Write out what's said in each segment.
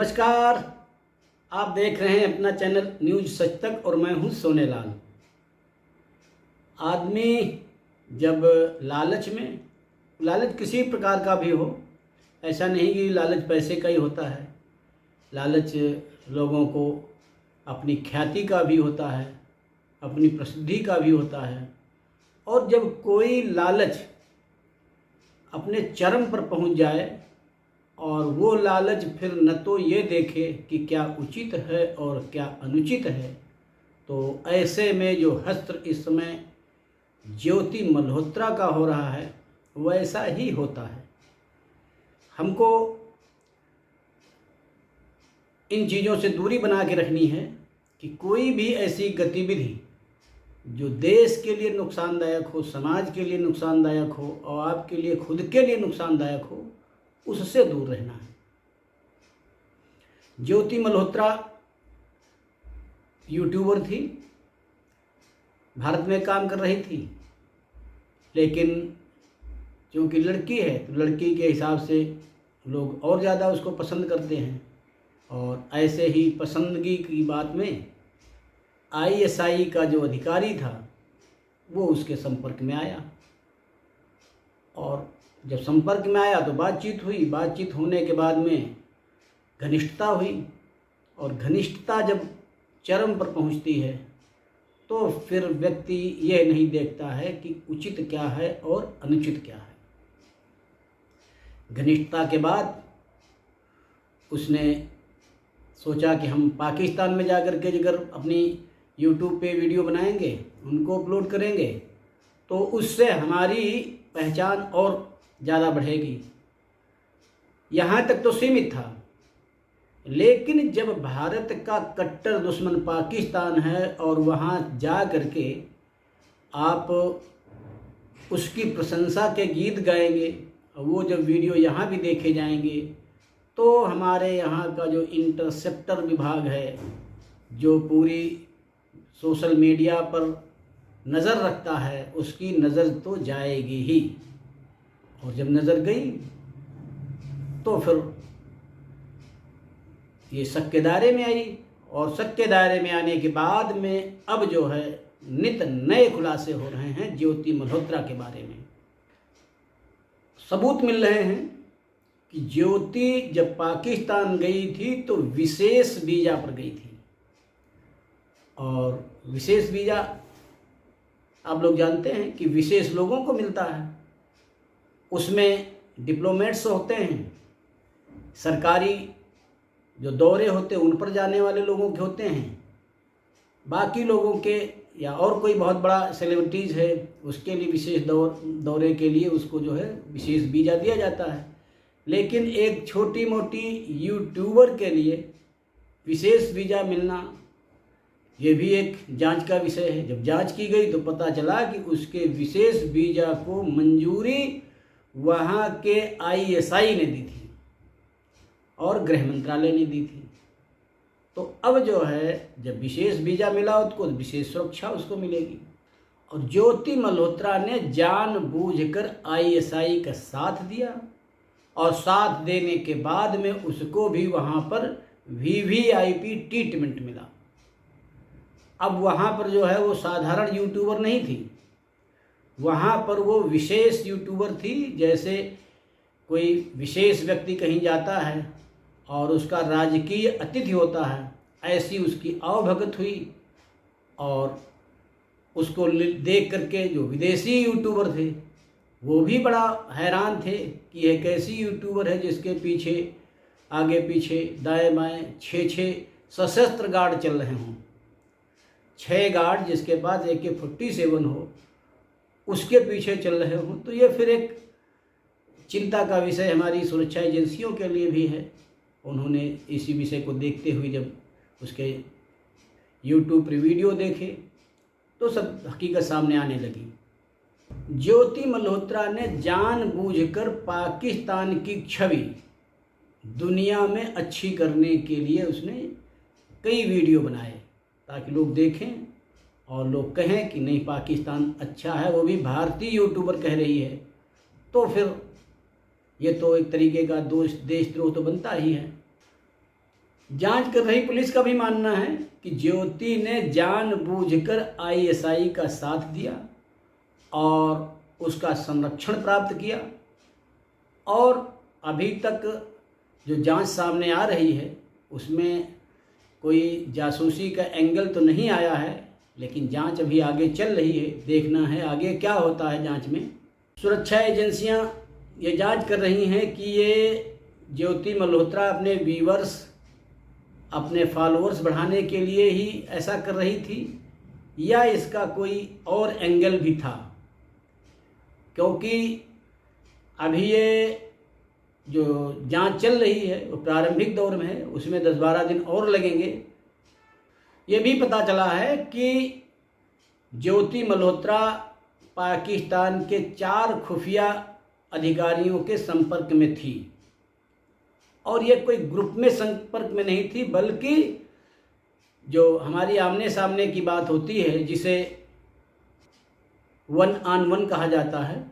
नमस्कार। आप देख रहे हैं अपना चैनल न्यूज सच तक और मैं हूं सोनेलाल। आदमी जब लालच किसी प्रकार का भी हो, ऐसा नहीं कि लालच पैसे का ही होता है। लालच लोगों को अपनी ख्याति का भी होता है, अपनी प्रसिद्धि का भी होता है। और जब कोई लालच अपने चरम पर पहुंच जाए और वो लालच फिर न तो ये देखे कि क्या उचित है और क्या अनुचित है, तो ऐसे में जो हस्त्र इस समय ज्योति मल्होत्रा का हो रहा है वैसा ही होता है। हमको इन चीज़ों से दूरी बना के रखनी है कि कोई भी ऐसी गतिविधि जो देश के लिए नुकसानदायक हो, समाज के लिए नुकसानदायक हो और आपके लिए खुद के लिए नुकसानदायक हो, उससे दूर रहना है। ज्योति मल्होत्रा यूट्यूबर थी, भारत में काम कर रही थी, लेकिन क्योंकि लड़की है तो लड़की के हिसाब से लोग और ज़्यादा उसको पसंद करते हैं। और ऐसे ही पसंदगी की बात में ISI का जो अधिकारी था वो उसके संपर्क में आया और जब संपर्क में आया तो बातचीत हुई। बातचीत होने के बाद में घनिष्ठता हुई और घनिष्ठता जब चरम पर पहुंचती है तो फिर व्यक्ति यह नहीं देखता है कि उचित क्या है और अनुचित क्या है। घनिष्ठता के बाद उसने सोचा कि हम पाकिस्तान में जाकर के अगर अपनी YouTube पे वीडियो बनाएंगे, उनको अपलोड करेंगे तो उससे हमारी पहचान और ज़्यादा बढ़ेगी। यहाँ तक तो सीमित था, लेकिन जब भारत का कट्टर दुश्मन पाकिस्तान है और वहाँ जा करके आप उसकी प्रशंसा के गीत गाएंगे और वो जब वीडियो यहाँ भी देखे जाएंगे तो हमारे यहाँ का जो इंटरसेप्टर विभाग है, जो पूरी सोशल मीडिया पर नज़र रखता है, उसकी नज़र तो जाएगी ही। और जब नज़र गई तो फिर ये शक के दायरे में आई और शक के दायरे में आने के बाद में अब जो है नित नए खुलासे हो रहे हैं ज्योति मल्होत्रा के बारे में। सबूत मिल रहे हैं कि ज्योति जब पाकिस्तान गई थी तो विशेष वीज़ा पर गई थी। और विशेष वीज़ा आप लोग जानते हैं कि विशेष लोगों को मिलता है, उसमें डिप्लोमेट्स होते हैं, सरकारी जो दौरे होते हैं उन पर जाने वाले लोगों के होते हैं, बाकी लोगों के या और कोई बहुत बड़ा सेलिब्रिटीज़ है उसके लिए विशेष दौरे के लिए उसको जो है विशेष वीज़ा दिया जाता है। लेकिन एक छोटी मोटी यूट्यूबर के लिए विशेष वीज़ा मिलना ये भी एक जांच का विषय है। जब जांच की गई तो पता चला कि उसके विशेष वीज़ा को मंजूरी वहाँ के ISI ने दी थी और गृह मंत्रालय ने दी थी। तो अब जो है जब विशेष वीज़ा मिला उसको विशेष सुरक्षा उसको मिलेगी। और ज्योति मल्होत्रा ने जानबूझकर ISI का साथ दिया और साथ देने के बाद में उसको भी वहाँ पर VVIP ट्रीटमेंट मिला। अब वहाँ पर जो है वो साधारण यूट्यूबर नहीं थी, वहाँ पर वो विशेष यूट्यूबर थी। जैसे कोई विशेष व्यक्ति कहीं जाता है और उसका राजकीय अतिथि होता है, ऐसी उसकी आवभगत हुई। और उसको देख करके जो विदेशी यूट्यूबर थे वो भी बड़ा हैरान थे कि यह कैसी यूट्यूबर है जिसके पीछे आगे पीछे दाएं बाएं 6 सशस्त्र गार्ड चल रहे हों। 6 गार्ड जिसके पास AK-47 हो उसके पीछे चल रहे हों, तो ये फिर एक चिंता का विषय हमारी सुरक्षा एजेंसियों के लिए भी है। उन्होंने इसी विषय को देखते हुए जब उसके YouTube पर वीडियो देखे तो सब हकीकत सामने आने लगी। ज्योति मल्होत्रा ने जानबूझकर पाकिस्तान की छवि दुनिया में अच्छी करने के लिए उसने कई वीडियो बनाए ताकि लोग देखें और लोग कहें कि नहीं पाकिस्तान अच्छा है, वो भी भारतीय यूट्यूबर कह रही है, तो फिर ये तो एक तरीके का देशद्रोह तो बनता ही है। जांच कर रही पुलिस का भी मानना है कि ज्योति ने जानबूझकर आईएसआई का साथ दिया और उसका संरक्षण प्राप्त किया। और अभी तक जो जांच सामने आ रही है उसमें कोई जासूसी का एंगल तो नहीं आया है, लेकिन जांच अभी आगे चल रही है। देखना है आगे क्या होता है जांच में। सुरक्षा एजेंसियां ये जांच कर रही हैं कि ये ज्योति मल्होत्रा अपने व्यूअर्स, अपने फॉलोअर्स बढ़ाने के लिए ही ऐसा कर रही थी या इसका कोई और एंगल भी था, क्योंकि अभी ये जो जांच चल रही है वो प्रारंभिक दौर में है, उसमें 10-12 दिन और लगेंगे। ये भी पता चला है कि ज्योति मल्होत्रा पाकिस्तान के 4 खुफिया अधिकारियों के संपर्क में थी और ये कोई ग्रुप में संपर्क में नहीं थी, बल्कि जो हमारी आमने सामने की बात होती है जिसे 1-on-1 कहा जाता है,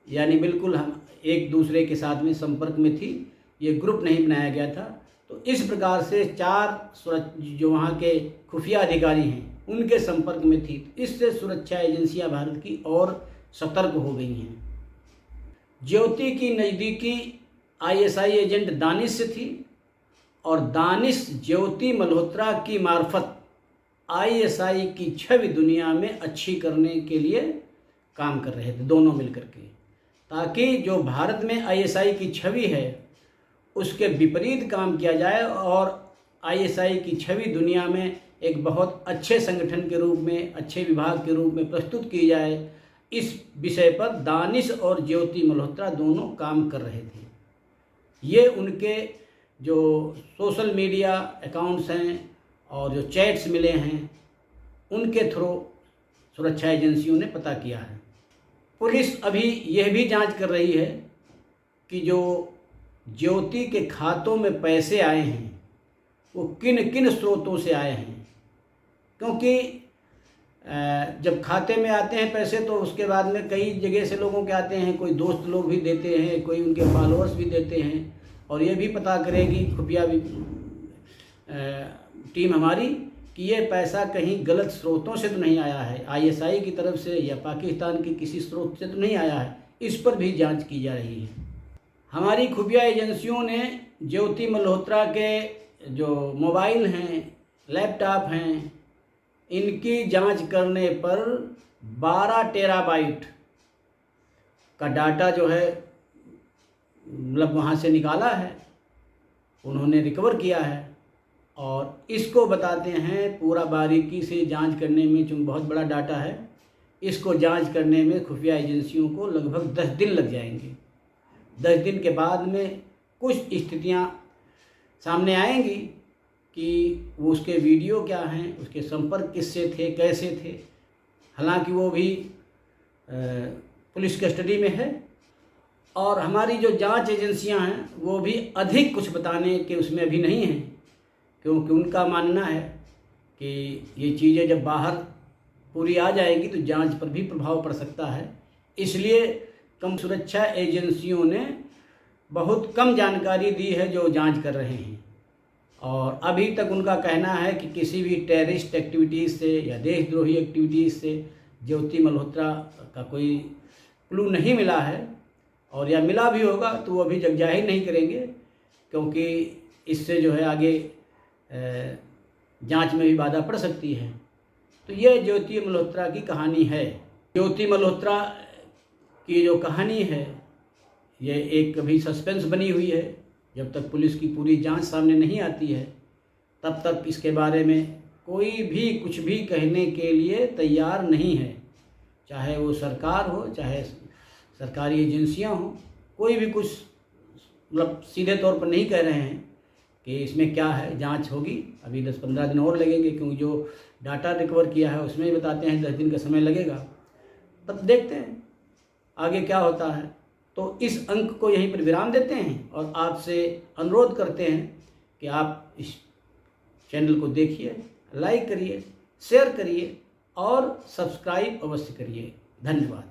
यानी बिल्कुल हम एक दूसरे के साथ में संपर्क में थी, ये ग्रुप नहीं बनाया गया था। तो इस प्रकार से 4 जो वहाँ के खुफिया अधिकारी हैं उनके संपर्क में थी। इससे सुरक्षा एजेंसियां भारत की और सतर्क हो गई हैं। ज्योति की नज़दीकी आईएसआई एजेंट दानिश से थी और दानिश ज्योति मल्होत्रा की मार्फत आईएसआई की छवि दुनिया में अच्छी करने के लिए काम कर रहे थे, दोनों मिलकर के, ताकि जो भारत में आईएसआई की छवि है उसके विपरीत काम किया जाए और आईएसआई की छवि दुनिया में एक बहुत अच्छे संगठन के रूप में, अच्छे विभाग के रूप में प्रस्तुत की जाए। इस विषय पर दानिश और ज्योति मल्होत्रा दोनों काम कर रहे थे। ये उनके जो सोशल मीडिया अकाउंट्स हैं और जो चैट्स मिले हैं उनके थ्रू सुरक्षा एजेंसियों ने पता किया है। पुलिस अभी यह भी जांच कर रही है कि जो ज्योति के खातों में पैसे आए हैं वो किन किन स्रोतों से आए हैं, क्योंकि जब खाते में आते हैं पैसे तो उसके बाद में कई जगह से लोगों के आते हैं, कोई दोस्त लोग भी देते हैं, कोई उनके फॉलोअर्स भी देते हैं। और ये भी पता करेगी खुफिया टीम हमारी कि ये पैसा कहीं गलत स्रोतों से तो नहीं आया है, आईएसआई की तरफ से या पाकिस्तान के किसी स्रोत से तो नहीं आया है। इस पर भी जांच की जा रही है। हमारी खुफिया एजेंसियों ने ज्योति मल्होत्रा के जो मोबाइल हैं, लैपटॉप हैं, इनकी जांच करने पर 12 टेराबाइट का डाटा जो है मतलब वहाँ से निकाला है, उन्होंने रिकवर किया है। और इसको बताते हैं पूरा बारीकी से जांच करने में, चूँकि बहुत बड़ा डाटा है, इसको जांच करने में खुफिया एजेंसियों को लगभग 10 दिन लग जाएंगे। 10 दिन के बाद में कुछ स्थितियां सामने आएंगी कि वो उसके वीडियो क्या हैं, उसके संपर्क किससे थे, कैसे थे। हालांकि वो भी पुलिस कस्टडी में है और हमारी जो जांच एजेंसियां हैं वो भी अधिक कुछ बताने के उसमें अभी नहीं हैं, क्योंकि उनका मानना है कि ये चीज़ें जब बाहर पूरी आ जाएगी तो जांच पर भी प्रभाव पड़ सकता है। इसलिए कम सुरक्षा एजेंसियों ने बहुत कम जानकारी दी है जो जांच कर रहे हैं। और अभी तक उनका कहना है कि किसी भी टेररिस्ट एक्टिविटीज़ से या देशद्रोही एक्टिविटीज़ से ज्योति मल्होत्रा का कोई क्लू नहीं मिला है, और या मिला भी होगा तो वो अभी जगजाहिर नहीं करेंगे, क्योंकि इससे जो है आगे जांच में भी बाधा पड़ सकती है। तो ये ज्योति मल्होत्रा की कहानी है। ज्योति मल्होत्रा की जो कहानी है ये एक अभी सस्पेंस बनी हुई है। जब तक पुलिस की पूरी जांच सामने नहीं आती है तब तक इसके बारे में कोई भी कुछ भी कहने के लिए तैयार नहीं है, चाहे वो सरकार हो, चाहे सरकारी एजेंसियां हो, कोई भी कुछ मतलब सीधे तौर पर नहीं कह रहे हैं कि इसमें क्या है। जांच होगी, अभी 10-15 दिन और लगेंगे, क्योंकि जो डाटा रिकवर किया है उसमें बताते हैं 10 दिन का समय लगेगा। तब देखते हैं आगे क्या होता है। तो इस अंक को यहीं पर विराम देते हैं और आपसे अनुरोध करते हैं कि आप इस चैनल को देखिए, लाइक करिए, शेयर करिए और सब्सक्राइब अवश्य करिए। धन्यवाद।